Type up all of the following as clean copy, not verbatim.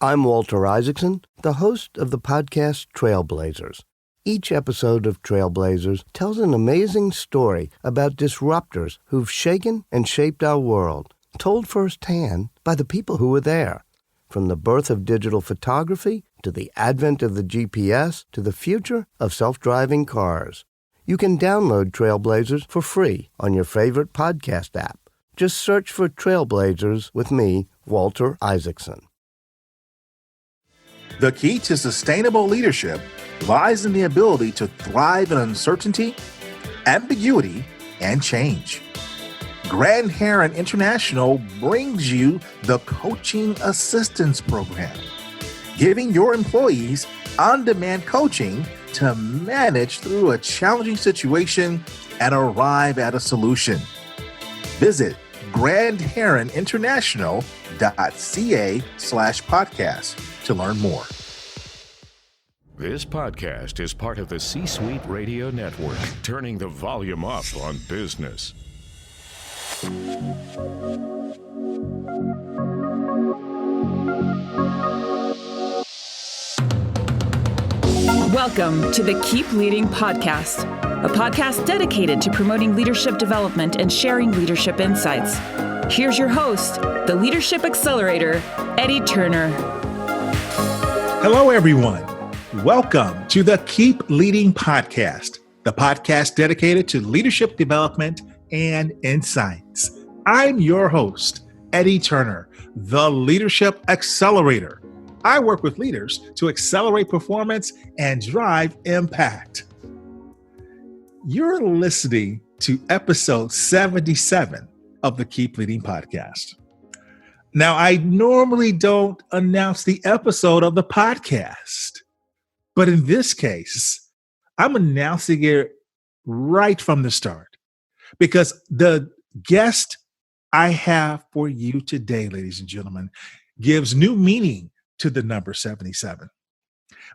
I'm Walter Isaacson, the host of the podcast Trailblazers. Each episode of Trailblazers tells an amazing story about disruptors who've shaken and shaped our world, told firsthand by the people who were there. From the birth of digital photography, to the advent of the GPS, to the future of self-driving cars. You can download Trailblazers for free on your favorite podcast app. Just search for Trailblazers with me, Walter Isaacson. The key to sustainable leadership lies in the ability to thrive in uncertainty, ambiguity, and change. Grand Heron International brings you the Coaching Assistance Program, giving your employees on-demand coaching to manage through a challenging situation and arrive at a solution. Visit grandheroninternational.ca/podcast to learn more. This podcast is part of the C-Suite Radio Network, turning the volume up on business. Welcome to the Keep Leading Podcast, a podcast dedicated to promoting leadership development and sharing leadership insights. Here's your host, the Leadership Accelerator, Eddie Turner. Hello, everyone. Welcome to the Keep Leading Podcast, the podcast dedicated to leadership development and insights. I'm your host, Eddie Turner, the Leadership Accelerator. I work with leaders to accelerate performance and drive impact. You're listening to episode 77 of the Keep Leading Podcast. Now, I normally don't announce the episode of the podcast, but in this case, I'm announcing it right from the start because the guest I have for you today, ladies and gentlemen, gives new meaning to the number 77.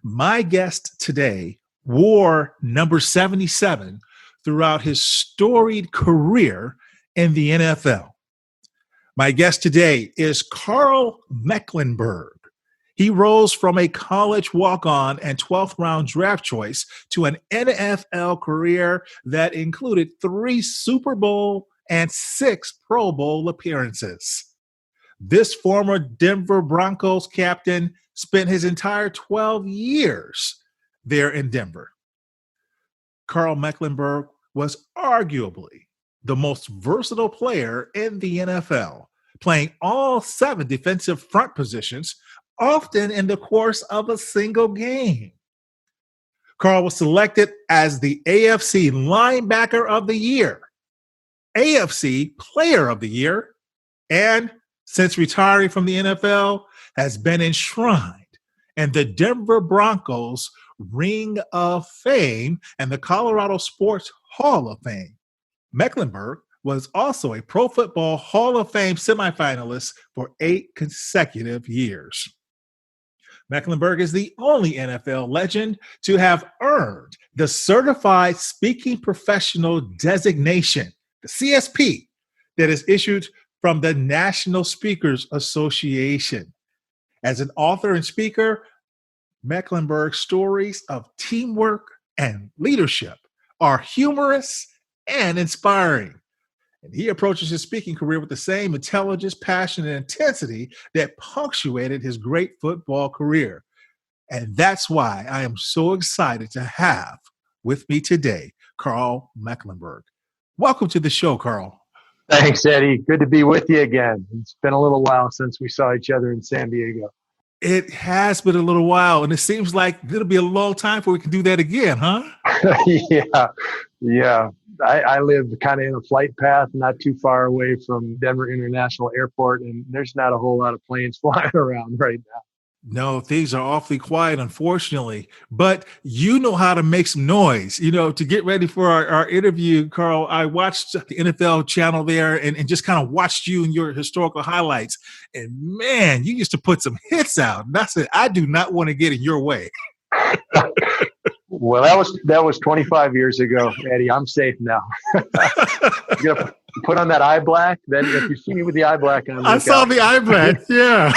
My guest today wore number 77 throughout his storied career in the NFL. My guest today is Karl Mecklenburg. He rose from a college walk-on and 12th round draft choice to an NFL career that included 3 Super Bowl and 6 Pro Bowl appearances. This former Denver Broncos captain spent his entire 12 years there in Denver. Karl Mecklenburg was arguably the most versatile player in the NFL, playing all 7 defensive front positions, often in the course of a single game. Karl was selected as the AFC Linebacker of the Year, AFC Player of the Year, and since retiring from the NFL, has been enshrined in the Denver Broncos Ring of Fame and the Colorado Sports Hall of Fame. Mecklenburg was also a Pro Football Hall of Fame semifinalist for 8 consecutive years. Mecklenburg is the only NFL legend to have earned the Certified Speaking Professional designation, the CSP, that is issued from the National Speakers Association. As an author and speaker, Mecklenburg's stories of teamwork and leadership are humorous and inspiring. And he approaches his speaking career with the same intelligence, passion, and intensity that punctuated his great football career. And that's why I am so excited to have with me today, Karl Mecklenburg. Welcome to the show, Karl. Thanks, Eddie. Good to be with you again. It's been a little while since we saw each other in San Diego. It has been a little while, and it seems like it'll be a long time before we can do that again, huh? Yeah. I live kind of in a flight path not too far away from Denver International Airport, and there's not a whole lot of planes flying around right now. No, things are awfully quiet, unfortunately. But you know how to make some noise. You know, to get ready for our interview, Karl, I watched the NFL channel there and just kind of watched you and your historical highlights. And, man, you used to put some hits out. And I said, I do not want to get in your way. Well, that was 25 years ago, Eddie. I'm safe now. You gotta put on that eye black. Then if you see me with the eye black on, I saw the eye black. Yeah.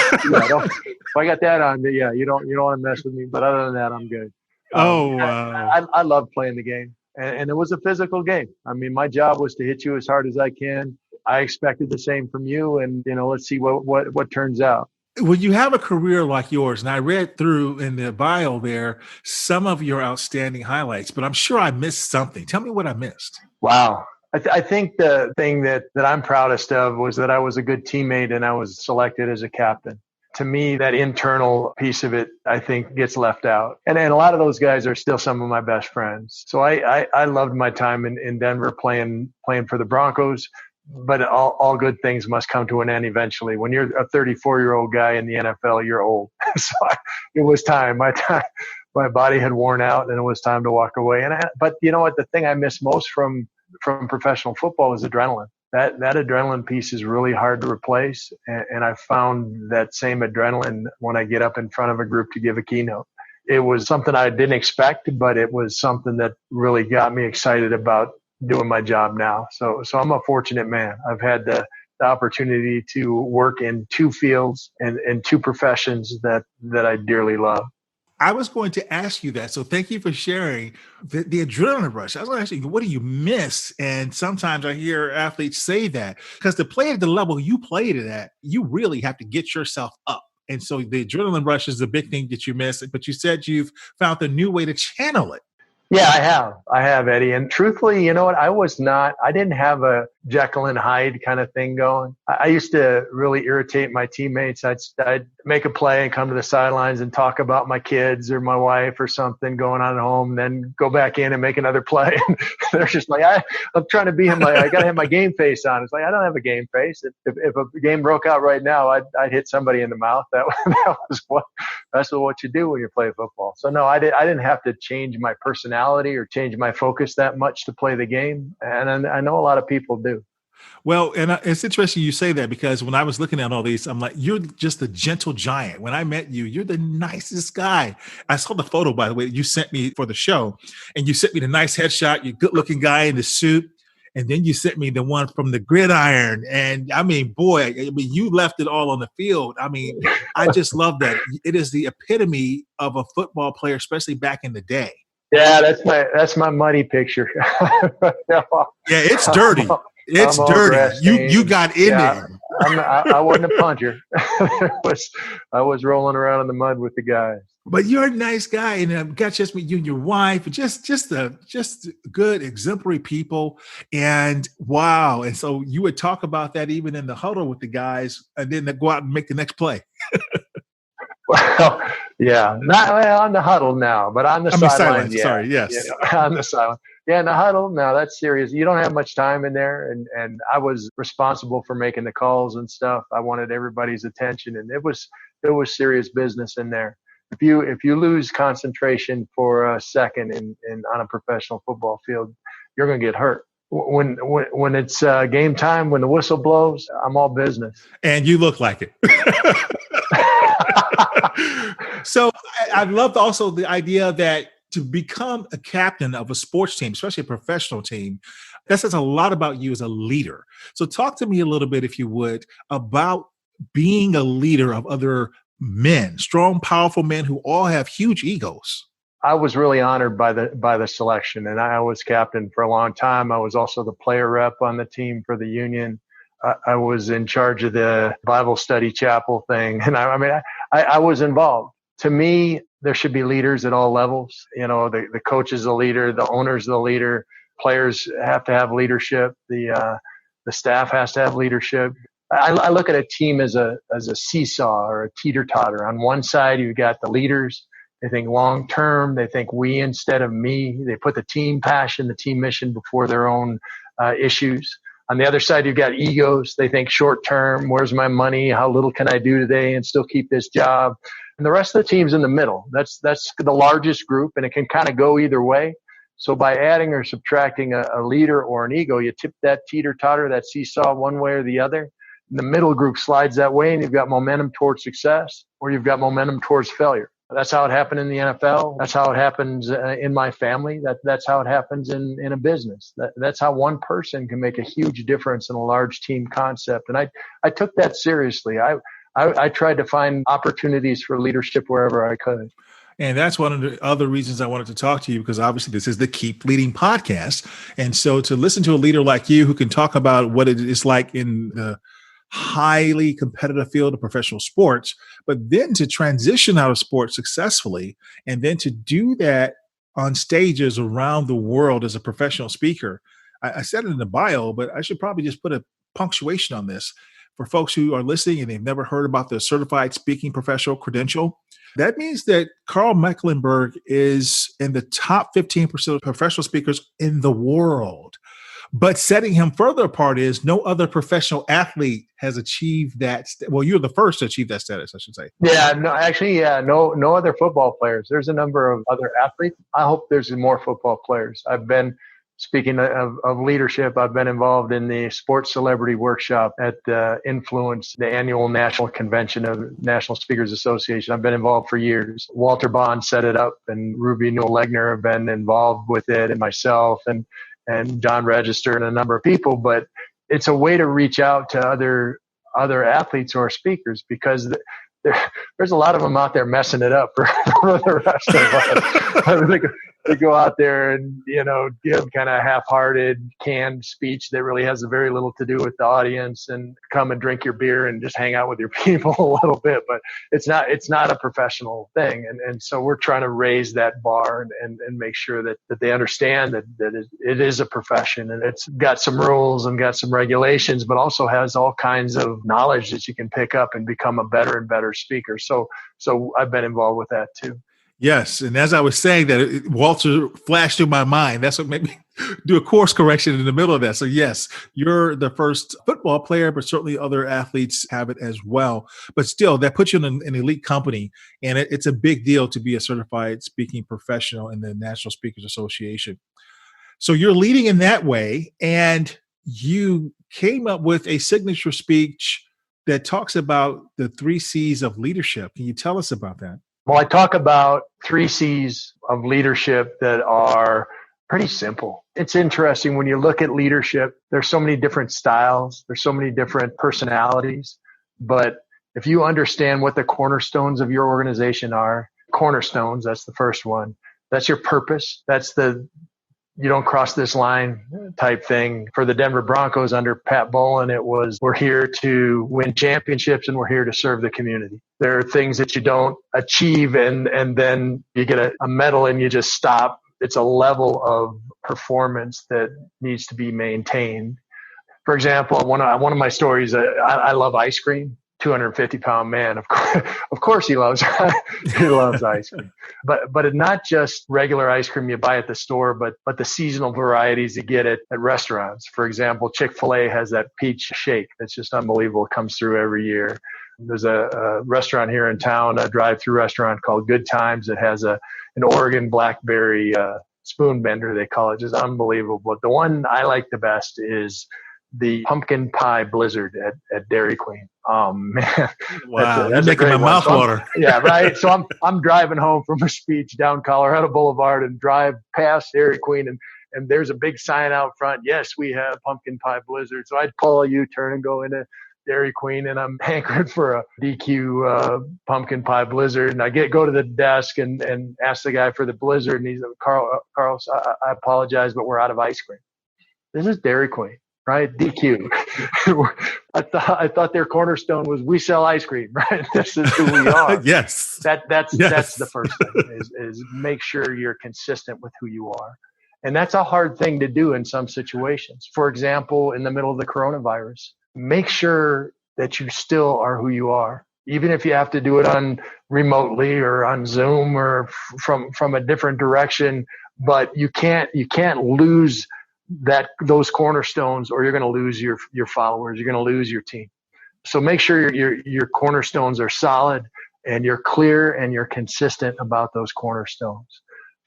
So I got that on. Yeah, you don't want to mess with me, but other than that, I'm good. I love playing the game, and it was a physical game. I mean, my job was to hit you as hard as I can. I expected the same from you, and let's see what turns out. When you have a career like yours, and I read through in the bio there some of your outstanding highlights, but I'm sure I missed something. Tell me what I missed. Wow. I think the thing that I'm proudest of was that I was a good teammate and I was selected as a captain. To me, that internal piece of it, I think, gets left out. And a lot of those guys are still some of my best friends. So I loved my time in Denver playing for the Broncos. But all good things must come to an end eventually. When you're a 34-year-old guy in the NFL, you're old. So it was time. My body had worn out, and it was time to walk away. But you know what? The thing I miss most from professional football is adrenaline. That adrenaline piece is really hard to replace. And I found that same adrenaline when I get up in front of a group to give a keynote. It was something I didn't expect, but it was something that really got me excited about doing my job now. So I'm a fortunate man. I've had the opportunity to work in two fields and two professions that I dearly love. I was going to ask you that. So thank you for sharing the adrenaline rush. I was going to ask you, what do you miss? And sometimes I hear athletes say that because to play at the level you played it at, you really have to get yourself up. And so the adrenaline rush is the big thing that you miss. But you said you've found a new way to channel it. Yeah, I have, Eddie. And truthfully, you know what? I didn't have a Jekyll and Hyde kind of thing going. I used to really irritate my teammates. I'd make a play and come to the sidelines and talk about my kids or my wife or something going on at home, then go back in and make another play. And they're just like, I'm trying to be him. I got to have my game face on. It's like, I don't have a game face. If a game broke out right now, I'd hit somebody in the mouth. That's what you do when you play football. So no, I didn't have to change my personality or change my focus that much to play the game. And I know a lot of people do. Well, and it's interesting you say that because when I was looking at all these, I'm like, you're just a gentle giant. When I met you, you're the nicest guy. I saw the photo, by the way, you sent me for the show, and you sent me the nice headshot, you're good looking guy in the suit. And then you sent me the one from the gridiron. And I mean, boy, you left it all on the field. I mean, I just love that. It is the epitome of a football player, especially back in the day. Yeah, that's my muddy picture. Yeah, it's dirty. It's dirty. You got in there. I wasn't a puncher. I was rolling around in the mud with the guys. But you're a nice guy, and I've got just you and your wife, just good, exemplary people. And wow! And so you would talk about that even in the huddle with the guys, and then they go out and make the next play. Well, yeah, not on the huddle now, but on the sideline. Yeah. Sorry, yes, on the sideline. Yeah, in the huddle, no, that's serious. You don't have much time in there, and I was responsible for making the calls and stuff. I wanted everybody's attention, and it was serious business in there. If you lose concentration for a second in on a professional football field, you're going to get hurt. When it's game time, when the whistle blows, I'm all business. And you look like it. So I loved also the idea that to become a captain of a sports team, especially a professional team, that says a lot about you as a leader. So talk to me a little bit, if you would, about being a leader of other men, strong, powerful men who all have huge egos. I was really honored by the selection, and I was captain for a long time. I was also the player rep on the team for the union. I was in charge of the Bible study chapel thing, and I was involved. To me, there should be leaders at all levels. You know, the coach is the leader, the owner's the leader, players have to have leadership, the staff has to have leadership. I look at a team as a seesaw or a teeter-totter. On one side, you've got the leaders. They think long-term. They think we instead of me. They put the team passion, the team mission before their own issues. On the other side, you've got egos. They think short-term. Where's my money? How little can I do today and still keep this job? And the rest of the team's in the middle. That's the largest group, and it can kind of go either way. So by adding or subtracting a leader or an ego, you tip that teeter-totter, that seesaw one way or the other. And the middle group slides that way, and you've got momentum towards success, or you've got momentum towards failure. That's how it happened in the NFL. That's how it happens in my family. That's how it happens in a business. That's how one person can make a huge difference in a large team concept. And I took that seriously. I tried to find opportunities for leadership wherever I could. And that's one of the other reasons I wanted to talk to you, because obviously this is the Keep Leading podcast. And so to listen to a leader like you who can talk about what it is like in the highly competitive field of professional sports, but then to transition out of sports successfully, and then to do that on stages around the world as a professional speaker. I said it in the bio, but I should probably just put a punctuation on this for folks who are listening and they've never heard about the Certified Speaking Professional credential. That means that Karl Mecklenburg is in the top 15% of professional speakers in the world. But setting him further apart is no other professional athlete has achieved that. Well, you're the first to achieve that status, I should say. Yeah, no, actually, no other football players. There's a number of other athletes. I hope there's more football players. Speaking of leadership, I've been involved in the Sports Celebrity Workshop at Influence, the annual national convention of National Speakers Association. I've been involved for years. Walter Bond set it up, and Ruby Newell-Legner have been involved with it, and myself and John Register and a number of people. But it's a way to reach out to other athletes or speakers, because there's a lot of them out there messing it up for the rest of us. They go out there and, give kind of half-hearted, canned speech that really has very little to do with the audience, and come and drink your beer and just hang out with your people a little bit. But it's not a professional thing. And so we're trying to raise that bar and make sure that they understand that it is a profession, and it's got some rules and got some regulations, but also has all kinds of knowledge that you can pick up and become a better and better speaker. So I've been involved with that too. Yes. And as I was saying that, Walter flashed through my mind. That's what made me do a course correction in the middle of that. So yes, you're the first football player, but certainly other athletes have it as well. But still, that puts you in an elite company. And it's a big deal to be a certified speaking professional in the National Speakers Association. So you're leading in that way. And you came up with a signature speech that talks about the 3 C's of leadership. Can you tell us about that? Well, I talk about 3 C's of leadership that are pretty simple. It's interesting when you look at leadership, there's so many different styles, there's so many different personalities. But if you understand what the cornerstones of your organization are, cornerstones, that's the first one. That's your purpose. That's you don't cross this line type thing. For the Denver Broncos under Pat Bowlen, it was, we're here to win championships and we're here to serve the community. There are things that you don't achieve and then you get a medal and you just stop. It's a level of performance that needs to be maintained. For example, one of my stories, I love ice cream. 250-pound man. Of course he loves ice cream. But it's not just regular ice cream you buy at the store, but the seasonal varieties you get at restaurants. For example, Chick-fil-A has that peach shake that's just unbelievable. It comes through every year. There's a restaurant here in town, a drive-through restaurant called Good Times that has an Oregon blackberry spoon bender, they call it. Just unbelievable. But the one I like the best is the pumpkin pie blizzard at Dairy Queen. Oh man. Wow. That's making my mouth water. Yeah, right. So I'm driving home from a speech down Colorado Boulevard and drive past Dairy Queen and there's a big sign out front. Yes, we have pumpkin pie blizzard. So I'd pull a U-turn and go into Dairy Queen and I'm hankering for a DQ pumpkin pie blizzard. And I go to the desk and ask the guy for the blizzard. And he's like, Carl, I apologize, but we're out of ice cream. This is Dairy Queen. Right? DQ. I thought their cornerstone was we sell ice cream, right? This is who we are. Yes. That's the first thing is make sure you're consistent with who you are. And that's a hard thing to do in some situations. For example, in the middle of the coronavirus, make sure that you still are who you are. Even if you have to do it on remotely or on Zoom or from a different direction, but you can't lose those cornerstones, or you're going to lose your followers. You're going to lose your team. So make sure your cornerstones are solid and you're clear and you're consistent about those cornerstones.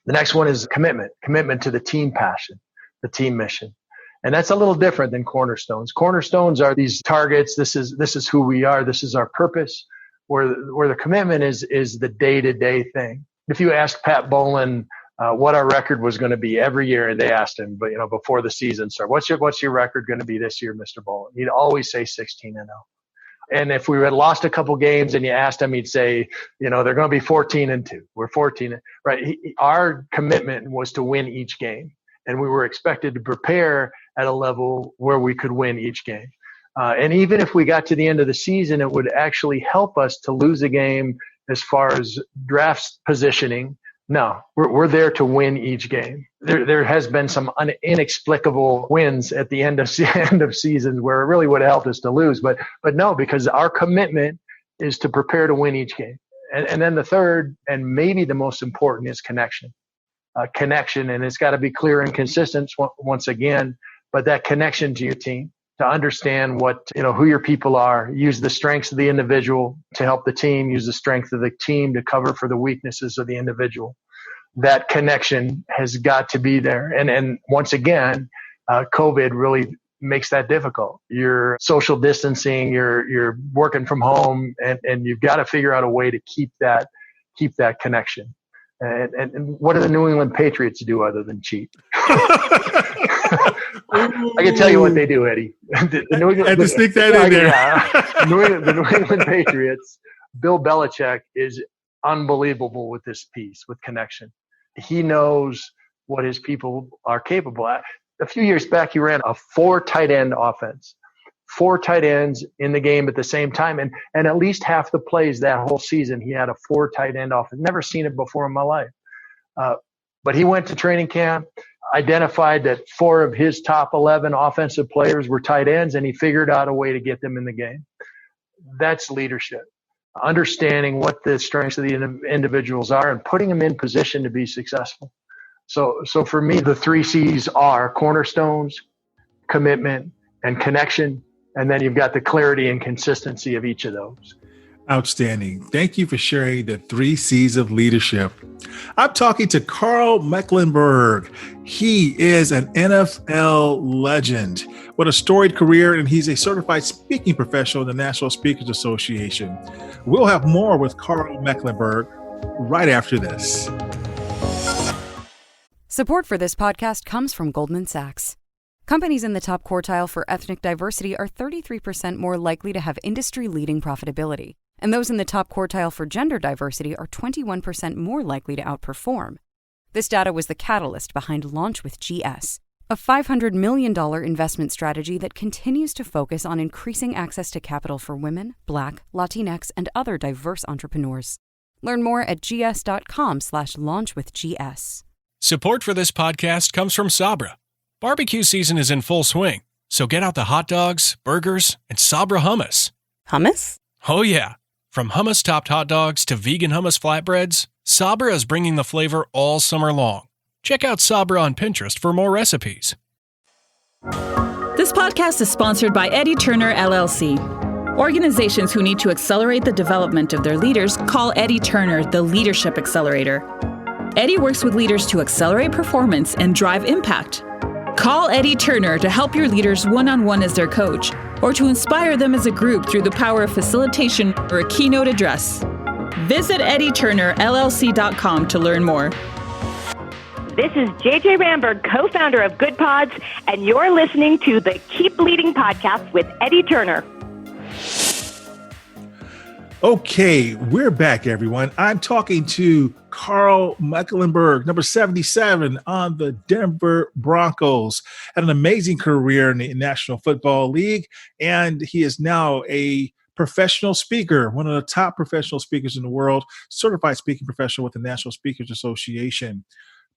The next one is commitment to the team passion, the team mission. And that's a little different than cornerstones. Cornerstones are these targets. This is who we are. This is our purpose. Where the commitment is the day-to-day thing. If you ask Pat Bowlen what our record was going to be every year, and they asked him, but before the season started, what's your record going to be this year, Mr. Bowlen? He'd always say 16-0. And if we had lost a couple games and you asked him, he'd say, they're going to be 14-2. We're 14, right? Our commitment was to win each game. And we were expected to prepare at a level where we could win each game. And even if we got to the end of the season, it would actually help us to lose a game as far as draft positioning. No, we're there to win each game. There has been some inexplicable wins at the end of seasons where it really would have helped us to lose. But no, because our commitment is to prepare to win each game. And then the third, and maybe the most important, is connection. Connection, and it's got to be clear and consistent once again, but that connection to your team, to understand who your people are, use the strengths of the individual to help the team, use the strength of the team to cover for the weaknesses of the individual. That connection has got to be there. And once again, COVID really makes that difficult. You're social distancing, you're working from home, and you've got to figure out a way to keep that connection. And what do the New England Patriots do other than cheat? I can tell you what they do, Eddie. The New England, had to sneak that in there. The New England Patriots, Bill Belichick is unbelievable with this piece, with connection. He knows what his people are capable at. A few years back, he ran a 4 tight end offense. 4 tight ends in the game at the same time. And at least half the plays that whole season, he had a 4 tight end offense. Never seen it before in my life. But he went to training camp, identified that 4 of his top 11 offensive players were tight ends, and he figured out a way to get them in the game. That's leadership. Understanding what the strengths of the individuals are and putting them in position to be successful. So for me, the 3 C's are cornerstones, commitment, and connection. And then you've got the clarity and consistency of each of those. Outstanding. Thank you for sharing the 3 C's of leadership. I'm talking to Karl Mecklenburg. He is an NFL legend with a storied career, and he's a certified speaking professional in the National Speakers Association. We'll have more with Karl Mecklenburg right after this. Support for this podcast comes from Goldman Sachs. Companies in the top quartile for ethnic diversity are 33% more likely to have industry-leading profitability, and those in the top quartile for gender diversity are 21% more likely to outperform. This data was the catalyst behind Launch with GS, a $500 million investment strategy that continues to focus on increasing access to capital for women, Black, Latinx, and other diverse entrepreneurs. Learn more at gs.com/launchwithgs. Support for this podcast comes from Sabra. Barbecue season is in full swing, so get out the hot dogs, burgers, and Sabra hummus. Hummus? Oh yeah. From hummus-topped hot dogs to vegan hummus flatbreads, Sabra is bringing the flavor all summer long. Check out Sabra on Pinterest for more recipes. This podcast is sponsored by Eddie Turner, LLC. Organizations who need to accelerate the development of their leaders call Eddie Turner the Leadership Accelerator. Eddie works with leaders to accelerate performance and drive impact. Call Eddie Turner to help your leaders one-on-one as their coach, or to inspire them as a group through the power of facilitation or a keynote address. Visit EddieTurnerLLC.com to learn more. This is JJ Ramberg, co-founder of Good Pods, and you're listening to the Keep Leading podcast with Eddie Turner. Okay, we're back, everyone. I'm talking to Karl Mecklenburg, number 77 on the Denver Broncos. Had an amazing career in the National Football League, and he is now a professional speaker, one of the top professional speakers in the world, certified speaking professional with the National Speakers Association.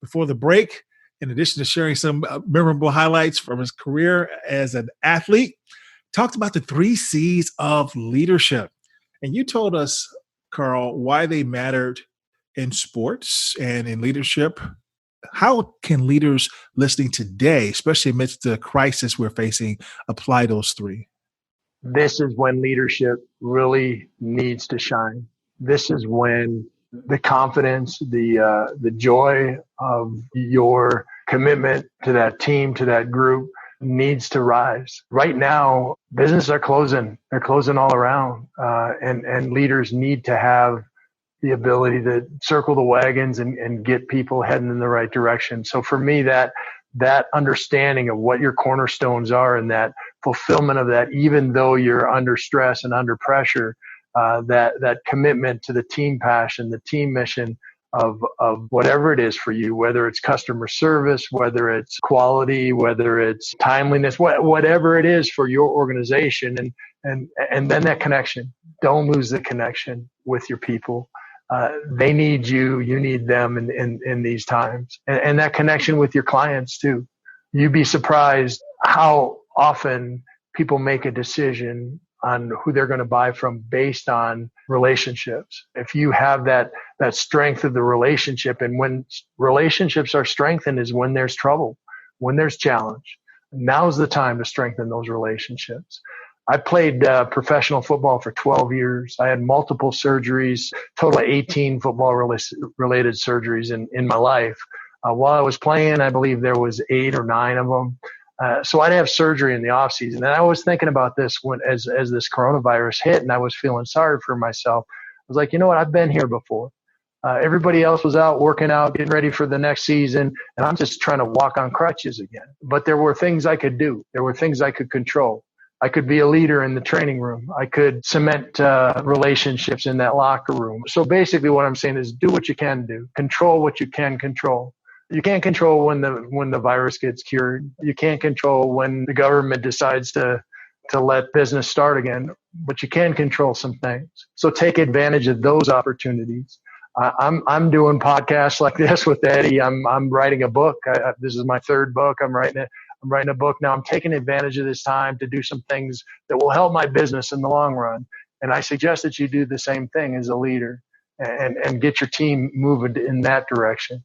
Before the break, in addition to sharing some memorable highlights from his career as an athlete, talked about the 3 C's of leadership. And you told us, Karl, why they mattered in sports and in leadership. How can leaders listening today, especially amidst the crisis we're facing, apply those 3? This is when leadership really needs to shine. This is when the confidence, the joy of your commitment to that team, to that group, needs to rise. Right now, businesses are closing. They're closing all around. And leaders need to have the ability to circle the wagons and get people heading in the right direction. So for me, that that understanding of what your cornerstones are and that fulfillment of that, even though you're under stress and under pressure, that commitment to the team passion, the team mission of whatever it is for you, whether it's customer service, whether it's quality, whether it's timeliness, whatever it is for your organization. And then that connection. Don't lose the connection with your people. They need you. You need them in these times. And that connection with your clients too. You'd be surprised how often people make a decision on who they're going to buy from based on relationships. If you have that strength of the relationship, and when relationships are strengthened is when there's trouble, when there's challenge. Now's the time to strengthen those relationships. I played professional football for 12 years. I had multiple surgeries, total of 18 football-related surgeries in my life. While I was playing, I believe there was 8 or 9 of them. So I'd have surgery in the off season. And I was thinking about this as this coronavirus hit, and I was feeling sorry for myself. I was like, you know what? I've been here before. Everybody else was out working out, getting ready for the next season, and I'm just trying to walk on crutches again. But there were things I could do. There were things I could control. I could be a leader in the training room. I could cement relationships in that locker room. So basically what I'm saying is do what you can do. Control what you can control. You can't control when the virus gets cured. You can't control when the government decides to let business start again, but you can control some things. So take advantage of those opportunities. I'm doing podcasts like this with Eddie. I'm writing a book. This is my 3rd book. I'm writing a book now. I'm taking advantage of this time to do some things that will help my business in the long run. And I suggest that you do the same thing as a leader and get your team moving in that direction.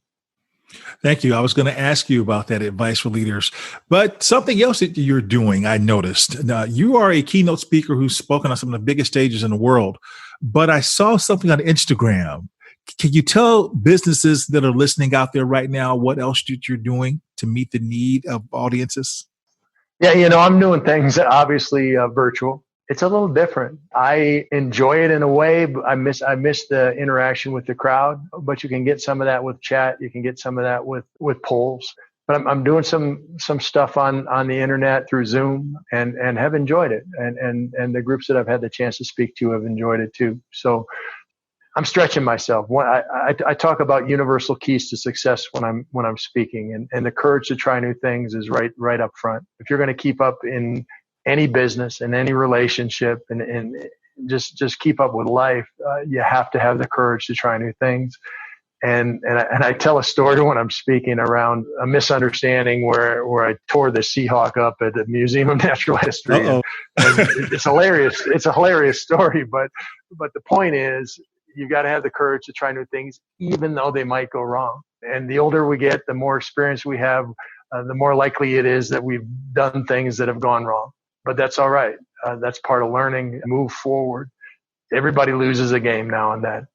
Thank you. I was going to ask you about that advice for leaders, but something else that you're doing, I noticed. Now, you are a keynote speaker who's spoken on some of the biggest stages in the world, but I saw something on Instagram. Can you tell businesses that are listening out there right now what else you're doing to meet the need of audiences? Yeah, I'm doing things obviously virtual. It's a little different. I enjoy it in a way, but I miss the interaction with the crowd. But you can get some of that with chat. You can get some of that with polls. But I'm doing some stuff on the internet through Zoom and have enjoyed it. And the groups that I've had the chance to speak to have enjoyed it too. So I'm stretching myself. I talk about universal keys to success when I'm speaking, and the courage to try new things is right up front. If you're going to keep up in any business and any relationship and just keep up with life, you have to have the courage to try new things. And I tell a story when I'm speaking around a misunderstanding where I tore the Seahawk up at the Museum of Natural History. And it's hilarious. It's a hilarious story, but the point is, you got to have the courage to try new things, even though they might go wrong. And the older we get, the more experience we have, the more likely it is that we've done things that have gone wrong. But that's all right. That's part of learning. Move forward. Everybody loses a game now and then.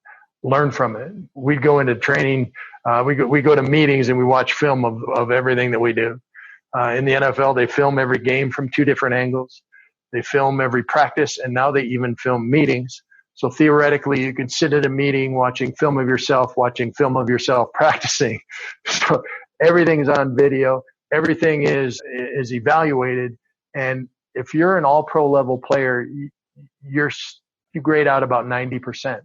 Learn from it. We go into training. We go to meetings and we watch film of everything that we do. In the NFL, they film every game from 2 different angles. They film every practice, and now they even film meetings. So theoretically, you could sit at a meeting watching film of yourself practicing. So everything's on video. Everything is evaluated. And if you're an all-pro level player, you grade out about 90%.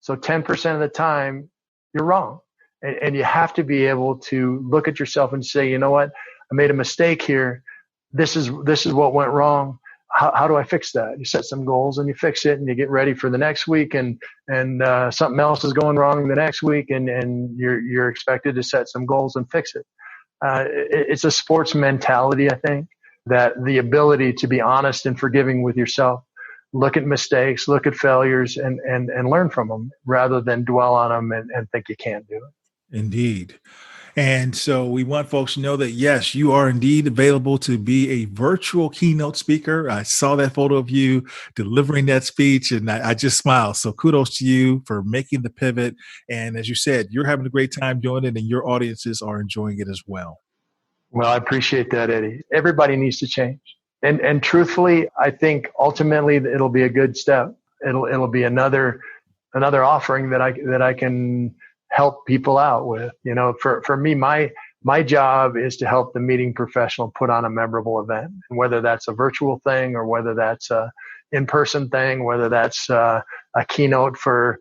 So 10% of the time, you're wrong. And you have to be able to look at yourself and say, you know what? I made a mistake here. This is what went wrong. How do I fix that? You set some goals and you fix it, and you get ready for the next week, and something else is going wrong the next week, and you're expected to set some goals and fix it. It's a sports mentality, I think, that the ability to be honest and forgiving with yourself, look at mistakes, look at failures, and learn from them rather than dwell on them and think you can't do it. Indeed. And so we want folks to know that, yes, you are indeed available to be a virtual keynote speaker. I saw that photo of you delivering that speech, and I just smiled. So kudos to you for making the pivot. And as you said, you're having a great time doing it, and your audiences are enjoying it as well. Well, I appreciate that, Eddie. Everybody needs to change. And truthfully, I think ultimately it'll be a good step. It'll be another offering that I can help people out with. For me, my My job is to help the meeting professional put on a memorable event, and whether that's a virtual thing or whether that's a in-person thing, whether that's a keynote for,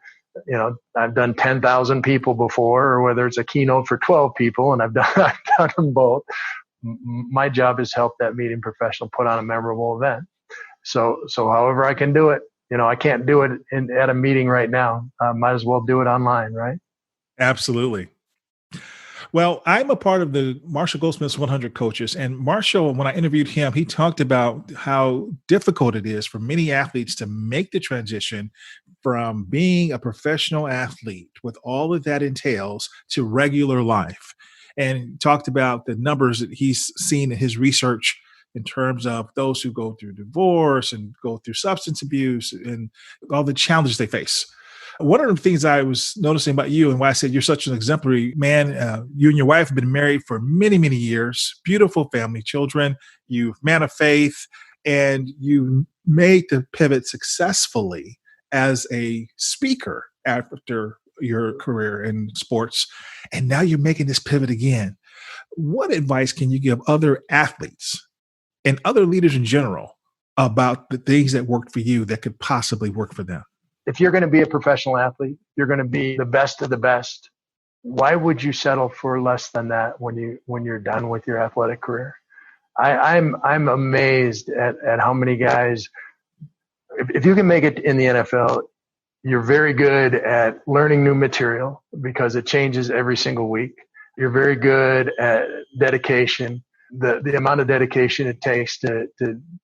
I've done 10,000 people before, or whether it's a keynote for 12 people, and I've done them both. My job is to help that meeting professional put on a memorable event. So however I can do it, I can't do it at a meeting right now. Might as well do it online, right? Absolutely. Well, I'm a part of the Marshall Goldsmith's 100 Coaches, and Marshall, when I interviewed him, he talked about how difficult it is for many athletes to make the transition from being a professional athlete with all that that entails to regular life, and talked about the numbers that he's seen in his research in terms of those who go through divorce and go through substance abuse and all the challenges they face. One of the things I was noticing about you and why I said you're such an exemplary man, you and your wife have been married for many, many years, beautiful family, children, you've man of faith, and you made the pivot successfully as a speaker after your career in sports. And now you're making this pivot again. What advice can you give other athletes and other leaders in general about the things that worked for you that could possibly work for them? If you're going to be a professional athlete, you're going to be the best of the best. Why would you settle for less than that when you're done with your athletic career? I'm amazed at how many guys, if you can make it in the NFL, you're very good at learning new material because it changes every single week. You're very good at dedication. The amount of dedication it takes to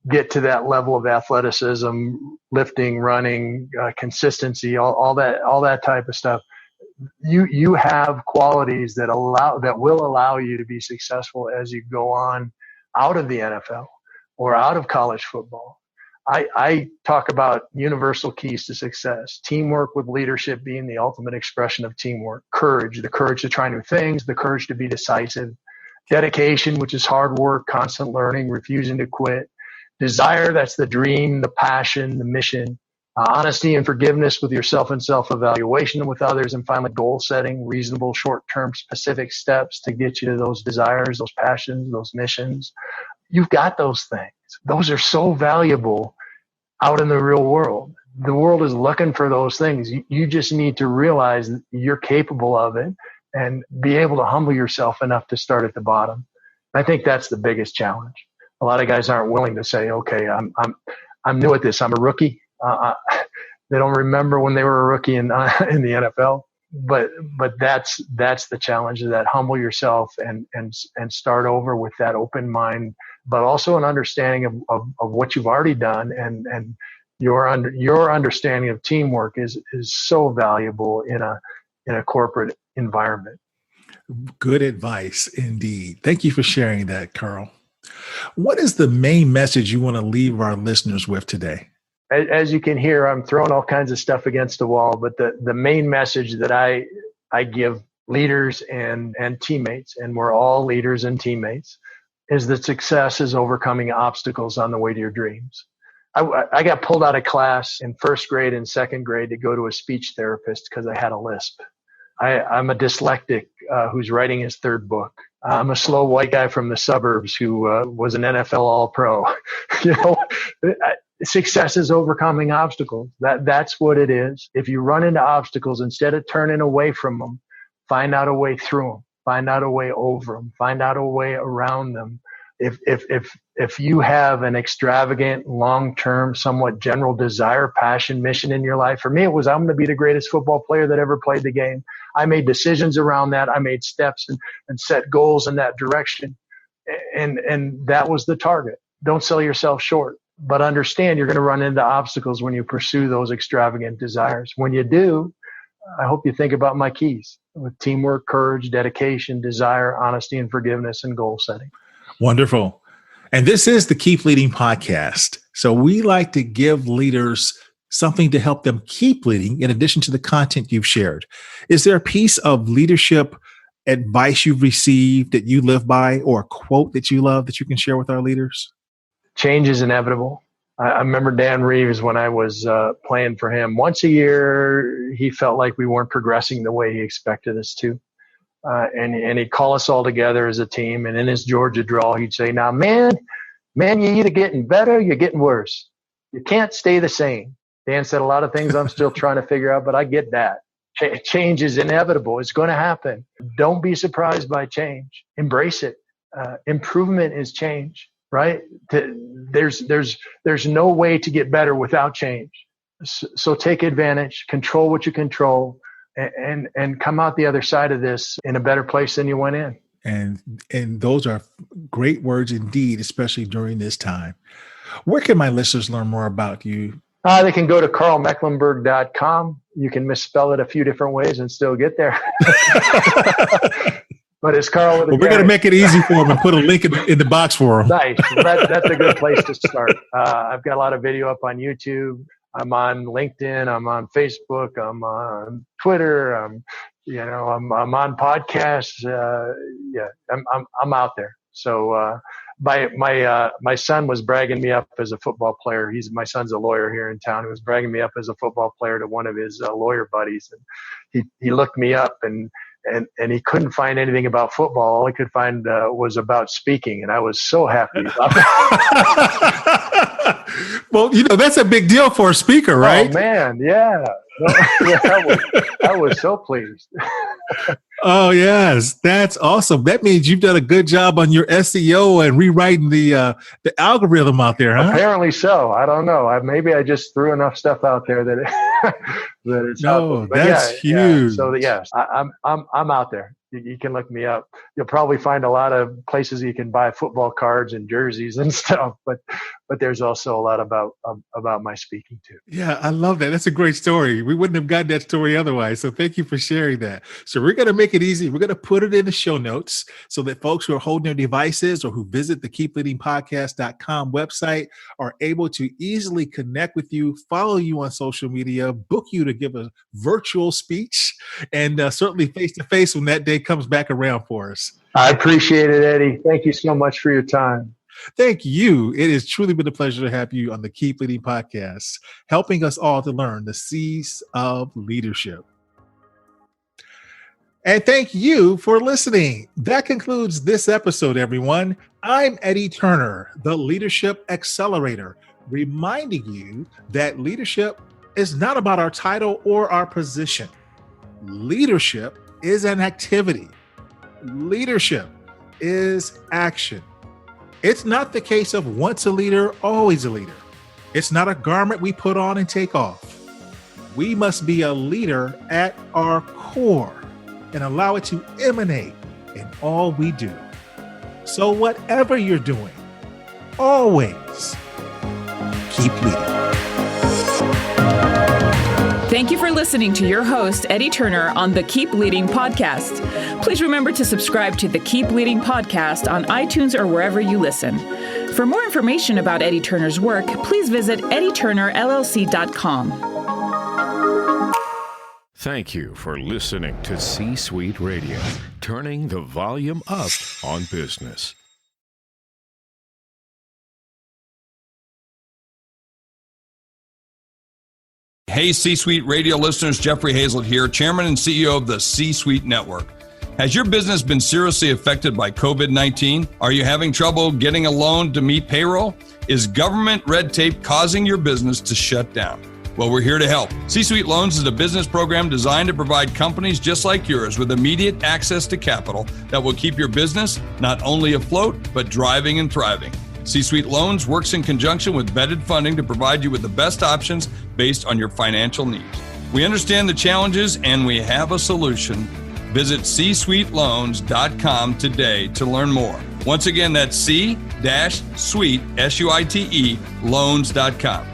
get to that level of athleticism, lifting, running, consistency, all that type of stuff. You have qualities that will allow you to be successful as you go on out of the NFL or out of college football. I talk about universal keys to success: teamwork with leadership being the ultimate expression of teamwork, courage, the courage to try new things, the courage to be decisive, dedication, which is hard work, constant learning, refusing to quit, desire, that's the dream, the passion, the mission, honesty and forgiveness with yourself and self-evaluation with others, and finally goal setting, reasonable short-term specific steps to get you to those desires, those passions, those missions. You've got those things. Those are so valuable out in the real world. The world is looking for those things. You just need to realize that you're capable of it and be able to humble yourself enough to start at the bottom. I think that's the biggest challenge. A lot of guys aren't willing to say, okay, I'm new at this. I'm a rookie. They don't remember when they were a rookie in the NFL, but that's the challenge, is that humble yourself and start over with that open mind, but also an understanding of what you've already done, and your understanding of teamwork is so valuable in a corporate environment. Good advice indeed. Thank you for sharing that, Karl. What is the main message you want to leave our listeners with today? As you can hear, I'm throwing all kinds of stuff against the wall, but the main message that I give leaders and teammates, and we're all leaders and teammates, is that success is overcoming obstacles on the way to your dreams. I got pulled out of class in first grade and second grade to go to a speech therapist because I had a lisp. I'm a dyslexic who's writing his third book. I'm a slow white guy from the suburbs who was an NFL All-Pro. Success is overcoming obstacles. That's what it is. If you run into obstacles, instead of turning away from them, find out a way through them, find out a way over them, find out a way around them. If you have an extravagant, long-term, somewhat general desire, passion, mission in your life, for me, it was, I'm going to be the greatest football player that ever played the game. I made decisions around that. I made steps and set goals in that direction. And that was the target. Don't sell yourself short, but understand you're going to run into obstacles when you pursue those extravagant desires. When you do, I hope you think about my keys with teamwork, courage, dedication, desire, honesty and forgiveness, and goal setting. Wonderful. And this is the Keep Leading podcast. So we like to give leaders something to help them keep leading in addition to the content you've shared. Is there a piece of leadership advice you've received that you live by, or a quote that you love that you can share with our leaders? Change is inevitable. I remember Dan Reeves, when I was playing for him, once a year, he felt like we weren't progressing the way he expected us to. and he'd call us all together as a team. And in his Georgia drawl, he'd say, "Now, man, you're either getting better, or you're getting worse. You can't stay the same." Dan said a lot of things I'm still trying to figure out, but I get that. Change is inevitable. It's going to happen. Don't be surprised by change. Embrace it. Improvement is change, right? There's no way to get better without change. So take advantage, control what you control, and come out the other side of this in a better place than you went in. And those are great words indeed, especially during this time. Where can my listeners learn more about you? They can go to karlmecklenburg.com. You can misspell it a few different ways and still get there. But it's Karl with a We're going to make it easy for them and put a link in the box for them. Nice. That's a good place to start. I've got a lot of video up on YouTube. I'm on LinkedIn. I'm on Facebook. I'm on Twitter. I'm on podcasts. I'm out there. So my son was bragging me up as a football player. My son's a lawyer here in town. He was bragging me up as a football player to one of his lawyer buddies, and he looked me up and he couldn't find anything about football. All he could find was about speaking, and I was so happy about that. Well, that's a big deal for a speaker, right? Oh man, yeah. I was so pleased. Oh yes, that's awesome. That means you've done a good job on your SEO and rewriting the algorithm out there, huh? Apparently so. I don't know. Maybe I just threw enough stuff out there that it's no, that's huge. Yeah. So yes, I'm out there. You can look me up. You'll probably find a lot of places you can buy football cards and jerseys and stuff, but there's also a lot about my speaking too. Yeah, I love that. That's a great story. We wouldn't have gotten that story otherwise. So thank you for sharing that. So we're going to make it easy. We're going to put it in the show notes so that folks who are holding their devices or who visit the keepleadingpodcast.com website are able to easily connect with you, follow you on social media, book you to give a virtual speech, and certainly face-to-face when that day comes back around for us. I appreciate it, Eddie. Thank you so much for your time. Thank you. It has truly been a pleasure to have you on the Keep Leading podcast, helping us all to learn the C's of leadership. And thank you for listening. That concludes this episode, everyone. I'm Eddie Turner, the Leadership Accelerator, reminding you that leadership is not about our title or our position. Leadership is an activity. Leadership is action. It's not the case of once a leader, always a leader. It's not a garment we put on and take off. We must be a leader at our core and allow it to emanate in all we do. So whatever you're doing, always keep leading. Thank you for listening to your host, Eddie Turner, on the Keep Leading podcast. Please remember to subscribe to the Keep Leading podcast on iTunes or wherever you listen. For more information about Eddie Turner's work, please visit eddieturnerllc.com. Thank you for listening to C-Suite Radio, turning the volume up on business. Hey, C-Suite Radio listeners, Jeffrey Hazlett here, Chairman and CEO of the C-Suite Network. Has your business been seriously affected by COVID-19? Are you having trouble getting a loan to meet payroll? Is government red tape causing your business to shut down? Well, we're here to help. C-Suite Loans is a business program designed to provide companies just like yours with immediate access to capital that will keep your business not only afloat, but driving and thriving. C-Suite Loans works in conjunction with vetted funding to provide you with the best options based on your financial needs. We understand the challenges and we have a solution. Visit csuiteloans.com today to learn more. Once again, that's C-suite, S-U-I-T-E, loans.com.